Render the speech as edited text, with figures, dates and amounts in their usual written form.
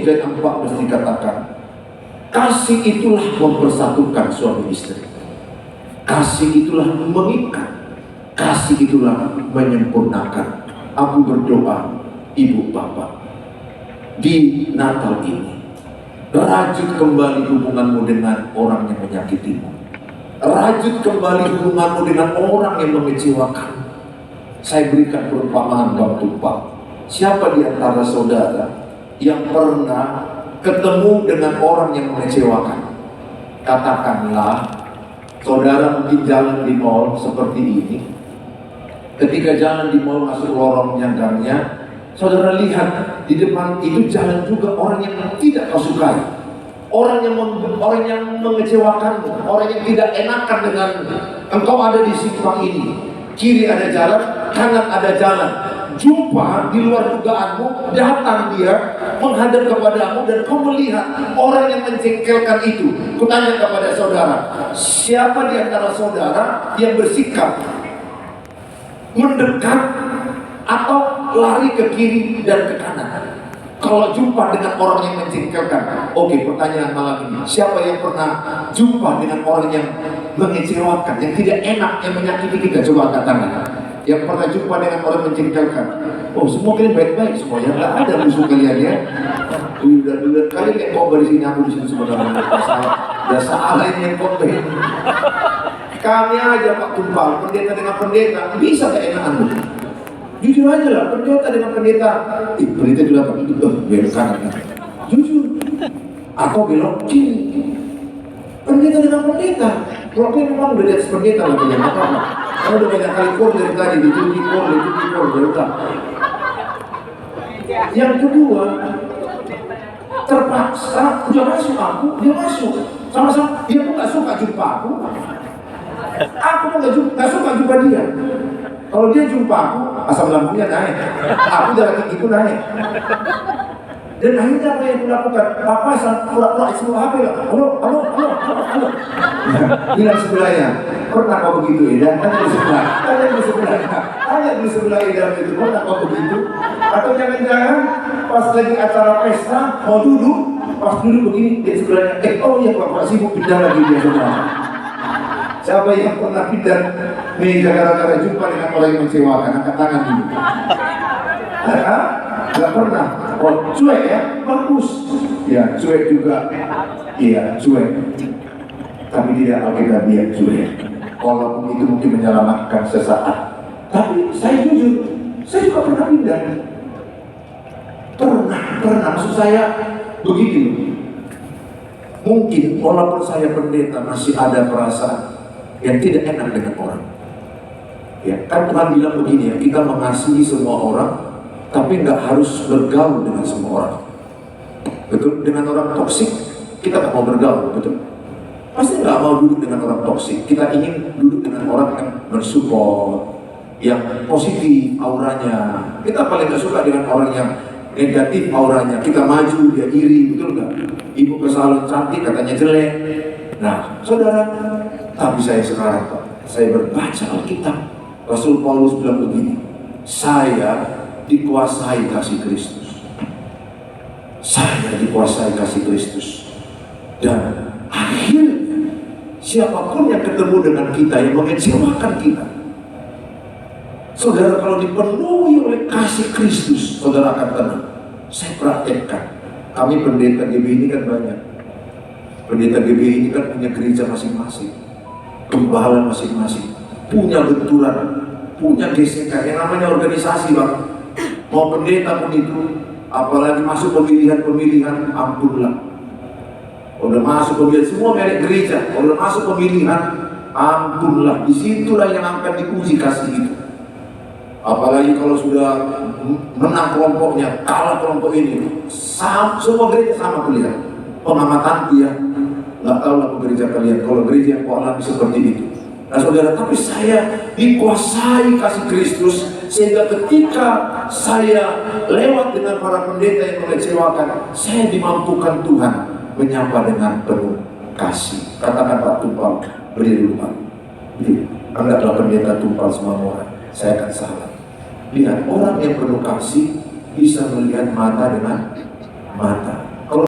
3 ayat 14 dikatakan, kasih itulah mempersatukan suami istri. Kasih itulah mengikat. Kasih itulah menyempurnakan. Aku berdoa, ibu bapak, di Natal ini, rajut kembali hubunganmu dengan orang yang menyakitimu. Rajut kembali hubunganmu dengan orang yang mengecewakan. Saya berikan perumpamaan Bang Tumpal. Siapa di antara saudara yang pernah ketemu dengan orang yang mengecewakan? Katakanlah, saudara mungkin jalan di mall seperti ini. Ketika jalan di mall masuk lorongnya gangnya, saudara lihat di depan itu jalan juga orang yang tidak kau sukai, orang yang mengecewakanmu, orang yang tidak enakan dengan engkau ada di simpang ini. Kiri ada jalan, kanan ada jalan. Jumpa di luar dugaanmu, datang dia menghadap kepadamu dan kau melihat orang yang menjengkelkan itu. Kutanya kepada saudara, siapa di antara saudara yang bersikap mendekat atau lari ke kiri dan ke kanan kalau jumpa dengan orang yang menjengkelkan? Oke, pertanyaan malam ini, siapa yang pernah jumpa dengan orang yang mengecewakan, yang tidak enak, yang menyakiti kita? Coba angkat tangan. Yang pernah jumpa dengan orang menjengkelkan. Oh, semua kalian baik-baik semuanya, nggak ada musuh kalian ya. Udah kalian yang khotbah di sini, aku di sini sebenarnya udah salah ini yang khotbah. Kami aja Pak Tumpal, pendeta dengan pendeta, bisa gak enakan? Jujur aja lah, pendeta dengan pendeta. Pendeta juga Pak, itu belok kanan. Jujur. Atau belok kiri. Pendeta dengan pendeta. Kalau kalian memang udah di atas pendeta lah, kalian apa-apa. Kamu udah banyak kali kor dari tadi, dicuci kor, udah. Yang kedua, terpaksa, dia masuk aku, dia masuk. Sama-sama, dia pun gak suka jumpa aku. Aku pun gak suka jumpa dia. Kalau dia jumpa aku, asam lambungnya naik, aku darah tinggiku naik. Dan akhirnya apa yang aku lakukan? Papasan, pura-pura isi HP lah. Halo. Bilang sebelahnya, pernah kau begitu ya? Tanya di sebelah Ida itu, pernah kau begitu? Atau jangan-jangan pas lagi acara pesta, mau duduk, pas duduk begini, di sebelahnya, oh iya Pak sibuk pindah lagi dia sebelah. Siapa yang pernah pindah meja gara-gara jumpa dengan orang yang mengecewakan? Angkat tangan dulu. Gak pernah. Oh, cuek ya? Bagus. Ya, cuek juga. Iya, cuek. Tapi tidak alkitabiah cuek. Walaupun itu mungkin menyelamatkan sesaat. Tapi saya jujur, saya juga pernah pindah. Pernah. Maksud saya begitu. Mungkin walaupun saya pendeta masih ada perasaan yang tidak enak dengan orang. Ya, kan Tuhan bilang begini ya, kita mengasihi semua orang, tapi nggak harus bergaul dengan semua orang. Betul? Dengan orang toksik kita nggak mau bergaul, betul? Pasti nggak mau duduk dengan orang toksik. Kita ingin duduk dengan orang yang mensupport, yang positif auranya. Kita paling nggak suka dengan orang yang negatif auranya. Kita maju, dia iri, betul nggak? Ibu ke salon cantik katanya jelek. Nah, saudara, tapi saya sekarang Pak, saya berbaca Alkitab. Rasul Paulus bilang begini, saya dikuasai kasih Kristus. Saya dikuasai kasih Kristus. Dan akhirnya siapapun yang ketemu dengan kita, yang mengecewakan kita, saudara, kalau dipenuhi oleh kasih Kristus, saudara akan tenang. Saya praktekkan. Kami pendeta GB ini kan banyak. Pendeta GB ini kan punya gereja masing-masing, gembala masing-masing, punya benturan, punya gesekan, yang namanya organisasi Bang. Mau pendeta pun itu, apalagi masuk pemilihan, ampunlah. Udah masuk pemilihan, semua merek gereja, udah masuk pemilihan, ampunlah. Disitulah yang akan diuji kasih itu. Apalagi kalau sudah menang kelompoknya, kalah kelompok ini, semua gereja sama pilihan. Pengamatan dia, nggak tahu lah gereja kalian, kalau gereja yang kau alami seperti itu. Nah saudara, tapi saya dikuasai kasih Kristus, sehingga ketika saya lewat dengan para pendeta yang mengecewakan, saya dimampukan Tuhan menyapa dengan penuh kasih. Katakan Pak Tumpal, beri dulu Pak. Anggaplah pendeta Tumpal semua orang, saya akan salah. Lihat, orang yang penuh kasih bisa melihat mata dengan mata.